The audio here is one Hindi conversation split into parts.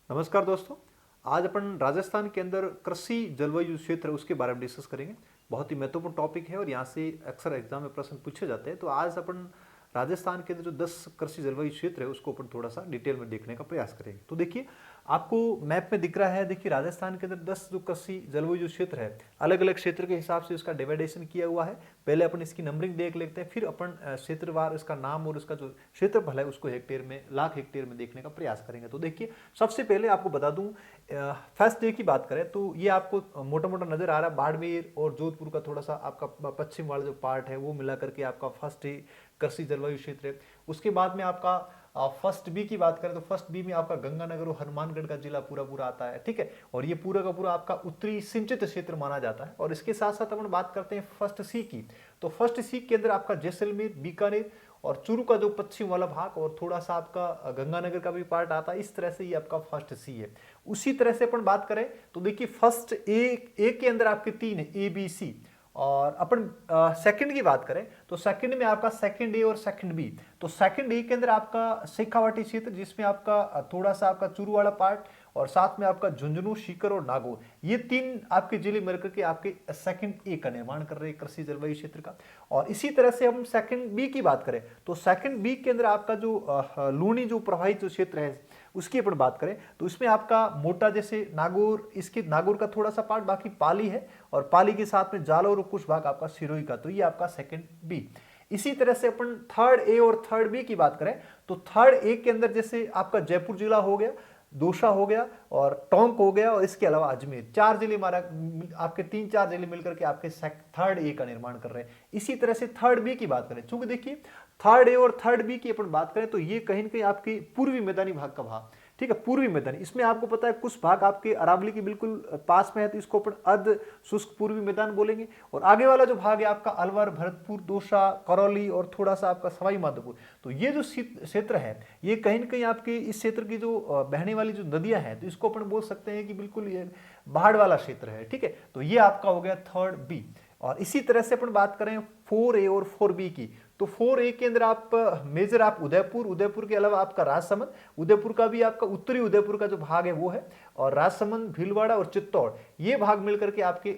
नमस्कार दोस्तों। आज अपन राजस्थान के अंदर कृषि जलवायु क्षेत्र उसके बारे में डिस्कस करेंगे। बहुत ही महत्वपूर्ण टॉपिक है और यहाँ से अक्सर एग्जाम में प्रश्न पूछे जाते हैं। तो आज अपन राजस्थान के अंदर जो 10 कृषि जलवायु क्षेत्र है उसको अपन थोड़ा सा डिटेल में देखने का प्रयास करेंगे। तो देखिए, आपको मैप में दिख रहा है। देखिए, राजस्थान के अंदर 10 जो कृषि जलवायु क्षेत्र है, अलग अलग क्षेत्र के हिसाब से इसका डिवाइडेशन किया हुआ है। पहले अपन इसकी नंबरिंग देख लेते हैं, फिर अपन क्षेत्रवार इसका नाम और इसका जो क्षेत्रफल है उसको हेक्टेयर में, लाख हेक्टेयर में देखने का प्रयास करेंगे। तो देखिए, सबसे पहले आपको बता दूं, फर्स्ट डे की बात करें तो ये आपको मोटा मोटा नजर आ रहा है। बाड़मेर और जोधपुर का थोड़ा सा आपका पश्चिम वाला जो पार्ट है वो मिला करके आपका फर्स्ट डे कृषि जलवायु क्षेत्र है। उसके बाद में आपका फर्स्ट बी की बात करें तो फर्स्ट बी में आपका गंगानगर और हनुमानगढ़ का जिला पूरा पूरा आता है, ठीक है। और ये पूरा का पूरा आपका उत्तरी सिंचित क्षेत्र माना जाता है। और इसके साथ साथ अपन बात करते हैं फर्स्ट सी की। तो फर्स्ट सी के अंदर आपका जैसलमेर, बीकानेर और चूरू का जो पश्चिम वाला भाग और थोड़ा सा आपका गंगानगर का भी पार्ट आता है। इस तरह से ये आपका फर्स्ट सी है। उसी तरह से अपन बात करें तो देखिए, फर्स्ट ए के अंदर आपके 3 है, ए बी सी। और अपन सेकंड की बात करें तो सेकंड में आपका सेकंड ए और सेकंड बी। तो सेकंड ए के अंदर आपका शेखावाटी क्षेत्र, जिसमें आपका थोड़ा सा आपका चूरू वाला पार्ट और साथ में आपका झुंझुनू, सीकर और नागौर, ये 3 आपके जिले मिलकर के आपके सेकंड ए का निर्माण कर रहे हैं कृषि जलवायु क्षेत्र का। और इसी तरह से हम सेकंड बी की बात करें तो सेकंड बी के अंदर आपका जो लूनी जो प्रवाहित जो क्षेत्र है उसकी अपन बात करें तो इसमें आपका मोटा जैसे नागौर, इसके नागौर का थोड़ा सा पार्ट, बाकी पाली है और पाली के साथ में जालौर और कुछ भाग आपका सिरोही का। तो ये आपका सेकंड बी। इसी तरह से अपन थर्ड ए और थर्ड बी की बात करें तो थर्ड ए के अंदर जैसे आपका जयपुर जिला हो गया, दौसा हो गया और टोंक हो गया और इसके अलावा अजमेर, 4 जिले हमारा आपके 3-4 जिले मिलकर के आपके थर्ड ए का निर्माण कर रहे हैं। इसी तरह से थर्ड बी की बात करें, चूंकि देखिए थर्ड ए और थर्ड बी की अपन बात करें तो ये कहीं ना कहीं आपके पूर्वी मैदानी भाग का भाग, ठीक है, पूर्वी मैदानी। इसमें आपको पता है कुछ भाग आपके अरावली के बिल्कुल पास में है तो इसको अपन अर्ध शुष्क पूर्वी मैदान बोलेंगे। और आगे वाला जो भाग है आपका अलवर, भरतपुर, दौसा, करौली और थोड़ा सा आपका सवाई माधोपुर। तो ये जो क्षेत्र है ये कहीं ना कहीं आपके इस क्षेत्र की जो बहने वाली जो नदियां हैं तो इसको अपन बोल सकते हैं कि बिल्कुल ये बाढ़ वाला क्षेत्र है, ठीक है। तो ये आपका हो गया थर्ड बी। और इसी तरह से अपन बात करें 4A और 4B की तो 4A के अंदर आप मेजर आप उदयपुर के अलावा आपका राजसमंद, उदयपुर का भी आपका उत्तरी उदयपुर का जो भाग है वो है, और राजसमंद, भीलवाड़ा और चित्तौड़ ये भाग मिलकर के आपके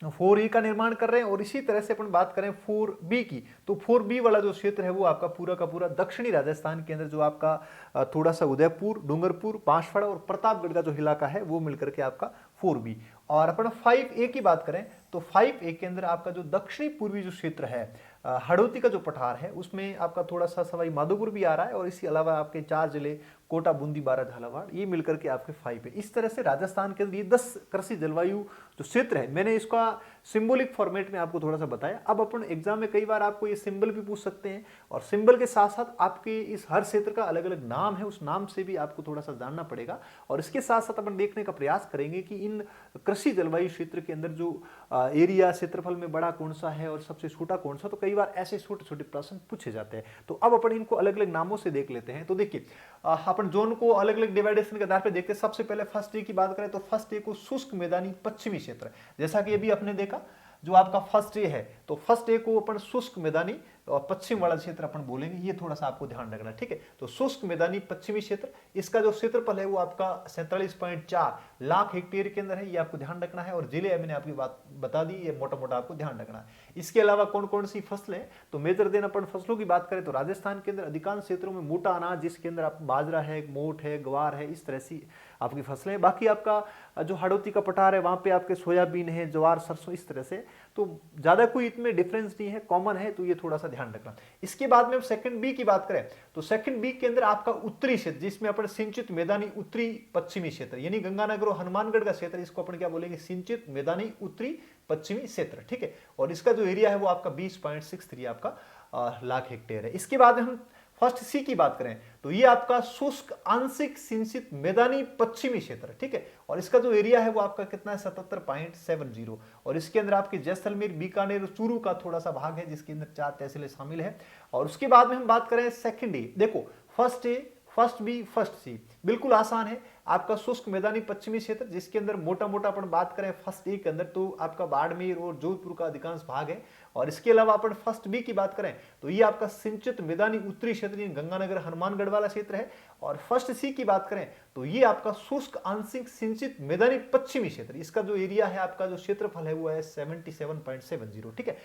4A का निर्माण कर रहे हैं। और इसी तरह से अपन बात करें 4B की तो 4B वाला जो क्षेत्र है वो आपका पूरा का पूरा दक्षिणी राजस्थान के अंदर जो आपका थोड़ा सा उदयपुर, डूंगरपुर, बांसवाड़ा और प्रतापगढ़ का जो इलाका है वो मिलकर के आपका 4B। और अपन 5A की बात करें तो 5A के अंदर आपका जो दक्षिणी पूर्वी जो क्षेत्र है, हड़ौती का जो पठार है उसमें आपका थोड़ा सा सवाई माधोपुर भी आ रहा है। और इसके अलावा आपके 4 जिले कोटा, बूंदी, बारा, झालावाड़ ये मिलकर के आपके 5 है। इस तरह से राजस्थान के अंदर ये 10 कृषि जलवायु जो क्षेत्र है, मैंने इसका सिंबॉलिक फॉर्मेट में आपको थोड़ा सा बताया। अब अपन एग्जाम में कई बार आपको ये सिंबल भी पूछ सकते हैं और सिंबल के साथ साथ आपके इस हर क्षेत्र का अलग अलग नाम है, उस नाम से भी आपको थोड़ा सा जानना पड़ेगा। और इसके साथ साथ अपन देखने का प्रयास करेंगे कि इन कृषि जलवायु क्षेत्र के अंदर जो एरिया क्षेत्रफल में बड़ा कौन सा है और सबसे छोटा कौन सा, तो कई बार ऐसे छोटे छोटे प्रश्न पूछे जाते हैं। तो अब अपन इनको अलग अलग नामों से देख लेते हैं। तो देखिए, अपन जोन को अलग अलग डिवाइडेशन के आधार पर देखते हैं। सबसे पहले फर्स्ट ए की बात करें तो फर्स्ट ए को शुष्क मैदानी पश्चिमी क्षेत्र, जैसा कि अभी आपने देखा जो आपका फर्स्ट ए है तो फर्स्ट ए को अपन शुष्क मैदानी और पश्चिम वाला क्षेत्र अपन बोलेंगे। ये थोड़ा सा आपको ध्यान रखना, ठीक है। तो शुष्क मैदानी पश्चिमी क्षेत्र, इसका जो क्षेत्रफल है वो आपका 47.4 लाख हेक्टेयर के अंदर है, ये आपको ध्यान रखना है। और जिले मैंने आपकी बात बता दी, ये मोटा मोटा आपको ध्यान रखना है। इसके अलावा कौन कौन सी फसलें, तो मेजर दिन अपन फसलों की बात करें तो राजस्थान के अंदर अधिकांश क्षेत्रों में मोटा अनाज, जिसके अंदर आप बाजरा है, मोठ है, ग्वार है, इस तरह से आपकी फसलें। बाकी आपका जो हड़ौती का पठार है वहां पे आपके सोयाबीन है, ज्वार, सरसों, इस तरह से। तो ज्यादा कोई इसमें डिफरेंस नहीं है, कॉमन है, तो ये थोड़ा सा ध्यान रखना। इसके बाद में सेकंड बी की बात करें तो सेकंड बी के अंदर आपका उत्तरी क्षेत्र, जिसमें अपन सिंचित मैदानी उत्तरी पश्चिमी क्षेत्र, यानी गंगानगर और हनुमानगढ़ का क्षेत्र, इसको अपन क्या बोलेंगे, सिंचित मैदानी उत्तरी पश्चिमी क्षेत्र, ठीक है। और इसका जो एरिया है वो आपका 20.63 आपका लाख हेक्टेयर है। इसके बाद हम फर्स्ट सी की बात करें तो ये आपका शुष्क आंशिक सिंचित मैदानी पश्चिमी क्षेत्र, ठीक है। और इसका जो एरिया है वो आपका कितना है, 77.70। और इसके अंदर आपके जैसलमेर, बीकानेर, चूरू का थोड़ा सा भाग है जिसके अंदर 4 तहसीलें शामिल है। और उसके बाद में हम बात करें सेकंड ए, देखो फर्स्ट फर्स्ट बी फर्स्ट सी, बिल्कुल आसान है। आपका शुष्क मैदानी पश्चिमी क्षेत्र जिसके अंदर मोटा मोटा अपन बात करें फर्स्ट ए के अंदर तो आपका बाड़मेर और जोधपुर का अधिकांश भाग है। और इसके अलावा अपन फर्स्ट बी की बात करें तो ये आपका सिंचित मैदानी उत्तरी क्षेत्र गंगानगर हनुमानगढ़ वाला क्षेत्र है। और फर्स्ट सी की बात करें तो ये आपका शुष्क आंशिक सिंचित मैदानी पश्चिमी क्षेत्र, इसका जो एरिया है आपका जो क्षेत्रफल है वो है 77.70, ठीक है।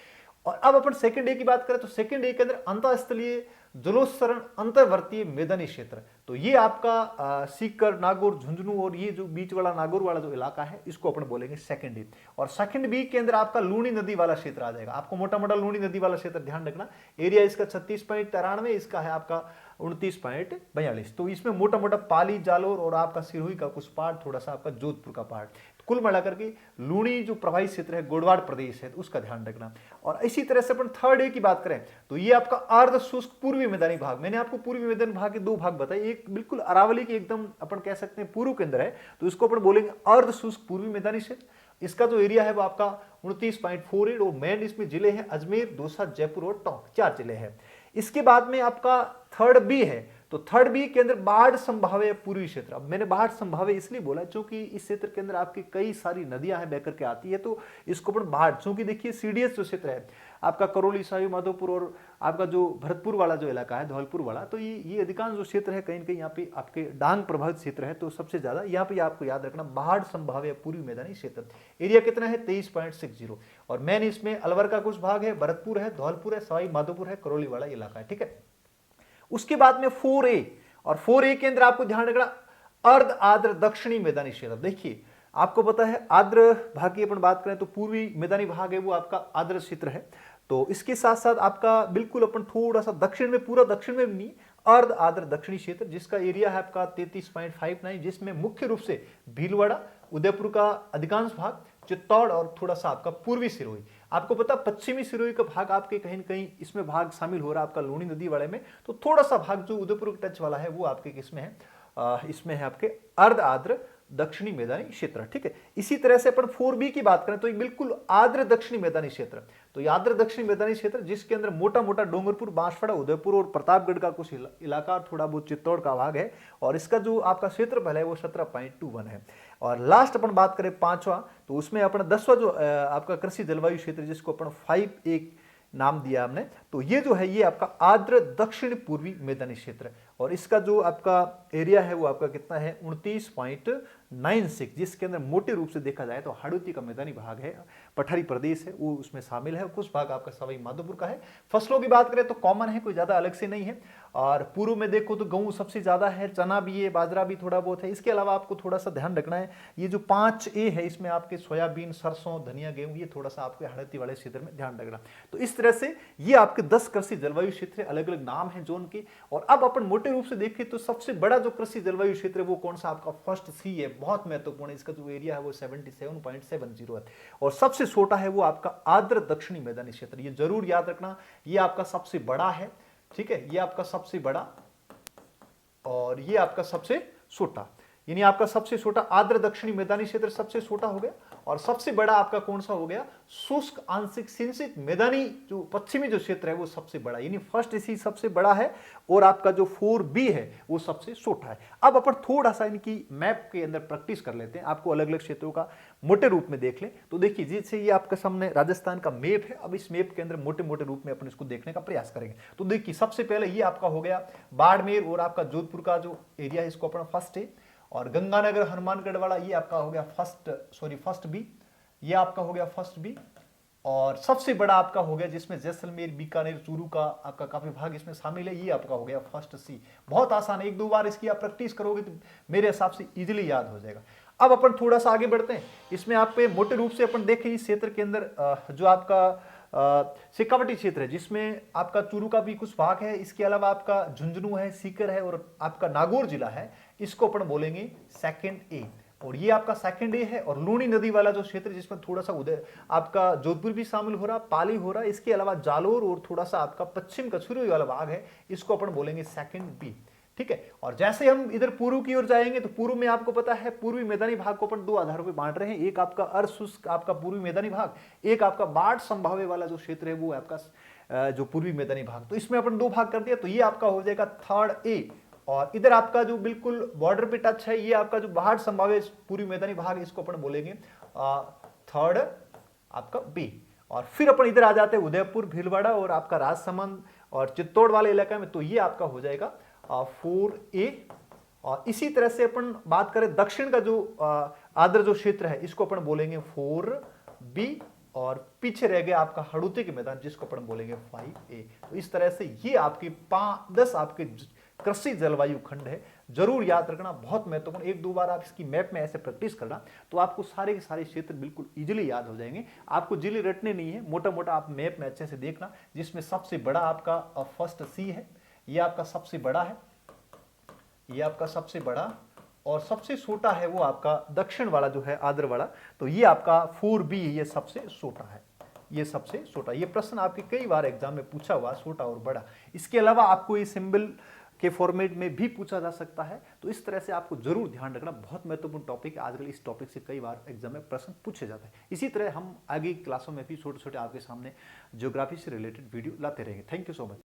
और अब अपन सेकंड ए की बात करें तो सेकंड ए के अंदर अंतःस्थलीय जलोत्सरण अंतर्वर्तीय मैदानी क्षेत्र, तो ये आपका सीकर, नागौर, झुंझुनू और ये जो बीच वाला नागौर वाला जो इलाका है इसको अपन बोलेंगे सेकंड ए। और सेकंड बी के अंदर आपका लूनी नदी वाला क्षेत्र आ जाएगा। आपको मोटा मोटा लूनी नदी वाला क्षेत्र ध्यान रखना, एरिया इसका 36.93, इसका है आपका 29.42। तो इसमें मोटा मोटा पाली, जालोर और आपका सिरोही का कुछ पार्ट, थोड़ा सा आपका जोधपुर का पार्ट, कुल मिलाकर के लूणी जो प्रभावित क्षेत्र है गोडवाड़ प्रदेश है, तो उसका ध्यान रखना। और इसी तरह से अपन थर्ड ए की बात करें तो ये आपका अर्ध शुष्क पूर्वी मैदानी भाग, मैंने आपको पूर्वी मैदानी भाग के दो भाग बताए, एक बिल्कुल अरावली के एकदम अपन कह सकते हैं पूर्व के अंदर है, तो इसको अपन बोलेंगे अर्ध शुष्क पूर्वी मैदानी क्षेत्र। इसका जो एरिया है वो आपका 29.48 और मेन इसमें जिले हैं अजमेर, दौसा, जयपुर और टोंक, 4 जिले हैं। इसके बाद में आपका थर्ड बी है, तो थर्ड बी के अंदर बाढ़ संभाव्य पूर्वी क्षेत्र। अब मैंने बाढ़ संभाव्य इसलिए बोला क्योंकि इस क्षेत्र के अंदर आपकी कई सारी नदियां हैं बहकर के आती है, तो इसको अपन बाढ़, क्योंकि देखिए सीडीएस जो क्षेत्र है आपका करौली, साई माधोपुर और आपका जो भरतपुर वाला जो इलाका है धौलपुर वाला, तो ये अधिकांश जो क्षेत्र है कहीं ना कहीं यहाँ पे आपके डांग प्रभावित क्षेत्र है, तो सबसे ज्यादा यहाँ पे आपको याद रखना बाढ़ संभाव्य पूर्वी मैदानी क्षेत्र। एरिया कितना है 23.60 और मेन इसमें अलवर का कुछ भाग है, भरतपुर है, धौलपुर है, सवाई माधोपुर है, करौली वाला इलाका है, ठीक है। उसके बाद में 4A, और 4A के अंदर आपको ध्यान रखना अर्ध आर्द्र दक्षिणी मैदानी क्षेत्र। देखिए आपको पता है आर्द्र भाग की अपन बात करें तो पूर्वी मैदानी भाग है वो आपका आर्द्र क्षेत्र है, तो इसके साथ साथ आपका बिल्कुल अपन थोड़ा सा दक्षिण में, पूरा दक्षिण में नहीं, अर्ध आर्द्र दक्षिणी क्षेत्र जिसका एरिया है आपका 33.59, जिसमें मुख्य रूप से भीलवाड़ा, उदयपुर का अधिकांश भाग, चित्तौड़ और थोड़ा सा आपका पूर्वी सिरोही। आपको पता पश्चिमी सिरोही का भाग आपके कहीं न कहीं इसमें भाग शामिल हो रहा है आपका लूणी नदी वाले में, तो थोड़ा सा भाग जो उदयपुर टच वाला है वो आपके किसमें है, इसमें है आपके अर्ध आर्द्र दक्षिणी मैदानी क्षेत्र, ठीक है। इसी तरह से अपन 4B की बात करें तो ये बिल्कुल आर्द्र दक्षिणी मैदानी क्षेत्र, तो ये आर्द्र दक्षिणी मैदानी क्षेत्र जिसके अंदर मोटा मोटा डोंगरपुर, बांसवाड़ा, उदयपुर और प्रतापगढ़ का कुछ इलाका, थोड़ा बहुत चित्तौड़ का भाग है, और इसका जो आपका क्षेत्रफल है वो 17.21 है। और लास्ट अपन बात करें 5वां, तो उसमें अपना 10वां जो आपका कृषि जलवायु क्षेत्र जिसको अपन 5A नाम दिया हमने, तो ये जो है ये आपका आर्द्र दक्षिण पूर्वी मैदानी क्षेत्र, और इसका जो आपका एरिया है वो आपका कितना है 29.96, जिसके अंदर मोटे रूप से देखा जाए तो हाड़ौती का मैदानी भाग है, पठारी प्रदेश है वो उसमें शामिल है, कुछ भाग आपका सवाई माधोपुर का है। फसलों की बात करें तो कॉमन है, कोई ज्यादा अलग से नहीं है। और पूर्व में देखो तो गेहूं सबसे ज्यादा है, चना भी है, बाजरा भी थोड़ा बहुत है। इसके अलावा आपको थोड़ा सा ध्यान रखना है ये जो 5A है इसमें आपके सोयाबीन, सरसों, धनिया, गेहूं, ये थोड़ा सा आपके हाड़ौती वाले क्षेत्र में ध्यान रखना। तो इस तरह से ये आपके 10 कृषि जलवायु क्षेत्र, अलग अलग नाम है जोन के। और अब अपन मोटे रूप से देखें तो सबसे बड़ा जो कृषि जलवायु क्षेत्र है वो कौन सा, आपका फर्स्ट सी है, बहुत महत्वपूर्ण है। इसका जो एरिया है वो 77.70 है, और सबसे छोटा है वो आपका आर्द्र दक्षिणी मैदानी क्षेत्र। ये जरूर याद रखना, ये आपका सबसे बड़ा है, ठीक है, ये आपका सबसे बड़ा और ये आपका सबसे छोटा, यानी आपका सबसे छोटा आर्द्र दक्षिणी मैदानी क्षेत्र सबसे छोटा हो गया, और सबसे बड़ा आपका कौन सा हो गया, शुष्क आंशिक सिंचित मैदानी जो पश्चिमी जो क्षेत्र है वो सबसे बड़ा, यानी फर्स्ट इसी सबसे बड़ा है, और आपका जो 4B है वो सबसे छोटा है। अब अपन थोड़ा सा इनकी मैप के अंदर प्रैक्टिस कर लेते हैं, आपको अलग अलग क्षेत्रों का मोटे रूप में देख लें। तो देखिए जैसे ये आपके सामने राजस्थान का मैप है, अब इस मैप के अंदर मोटे मोटे रूप में अपन इसको देखने का प्रयास करेंगे। तो देखिए सबसे पहले ये आपका हो गया बाड़मेर और आपका जोधपुर का जो एरिया है इसको अपना फर्स्ट है, और गंगानगर हनुमानगढ़ वाला ये आपका हो गया फर्स्ट बी, ये आपका हो गया फर्स्ट बी। और सबसे बड़ा आपका हो गया जिसमें जैसलमेर, बीकानेर, चूरू का आपका काफी भाग इसमें शामिल है, ये आपका हो गया फर्स्ट सी। बहुत आसान है, एक दो बार इसकी आप प्रैक्टिस करोगे तो मेरे हिसाब से इजीली याद हो जाएगा। अब अपन थोड़ा सा आगे बढ़ते हैं, इसमें आप पे मोटे रूप से अपन देखें इस क्षेत्र के अंदर जो आपका शेखावटी क्षेत्र है जिसमें आपका चूरू का भी कुछ भाग है, इसके अलावा आपका झुंझुनू है, सीकर है और आपका नागौर जिला है, इसको अपन बोलेंगे सेकंड ए, और ये आपका सेकंड ए है। और लूणी नदी वाला जो क्षेत्र जिसमें थोड़ा सा उधर आपका जोधपुर भी शामिल हो रहा, पाली हो रहा, इसके अलावा जालोर और थोड़ा सा आपका पश्चिम का छुरी वाला भाग है, इसको अपन बोलेंगे सेकंड बी, ठीक है। और जैसे हम इधर पूर्व की ओर जाएंगे तो पूर्व में आपको पता है पूर्वी मैदानी भाग को अपन दो आधारों पे बांट रहे हैं, एक आपका अर्धशुष्क आपका पूर्वी मैदानी भाग, एक आपका बाढ़ संभाव्य वाला जो क्षेत्र है वो आपका जो पूर्वी मैदानी भाग। तो इसमें अपन दो भाग कर दिया, तो ये आपका हो जाएगा थर्ड ए और इधर आपका जो बिल्कुल बॉर्डर पे टच है, ये आपका जो बाहर संभाव्य पूरी मैदानी भाग, इसको अपन बोलेंगे थर्ड आपका बी। और फिर अपन इधर आ जाते हैं उदयपुर, भीलवाड़ा और आपका राजसमंद और चित्तौड़ वाले इलाका में, तो ये आपका हो जाएगा 4A। और इसी तरह से अपन बात करें दक्षिण का जो आर्द्र जो क्षेत्र है, इसको अपन बोलेंगे 4B। और पीछे रह गया आपका हड़ूते के मैदान, जिसको अपन बोलेंगे 5A। तो इस तरह से ये आपके 10 आपके कृषि जलवायु खंड है। जरूर याद रखना, बहुत महत्वपूर्ण। एक दो बार आप इसकी मैप में ऐसे प्रैक्टिस करना, तो आपको सारे के सारे क्षेत्र बिल्कुल इजीली याद हो जाएंगे। आपको जिले रटने नहीं है, मोटा मोटा आप मैप में अच्छे से देखना, जिसमें सबसे बड़ा आपका फर्स्ट C है, ये आपका सबसे बड़ा है, ये आपका सबसे बड़ा, और सबसे छोटा है वो आपका दक्षिण वाला जो है आर्द्र वाला, तो ये आपका 4B, ये सबसे छोटा है, ये सबसे छोटा। ये प्रश्न आपके कई बार एग्जाम में पूछा हुआ, छोटा और बड़ा। इसके अलावा आपको ये सिंबल के फॉर्मेट में भी पूछा जा सकता है। तो इस तरह से आपको जरूर ध्यान रखना, बहुत महत्वपूर्ण टॉपिक है। आजकल इस टॉपिक से कई बार एग्जाम में प्रश्न पूछे जाते हैं। इसी तरह हम आगे क्लासों में भी छोटे छोटे आपके सामने ज्योग्राफी से रिलेटेड वीडियो लाते रहेंगे। Thank you so much.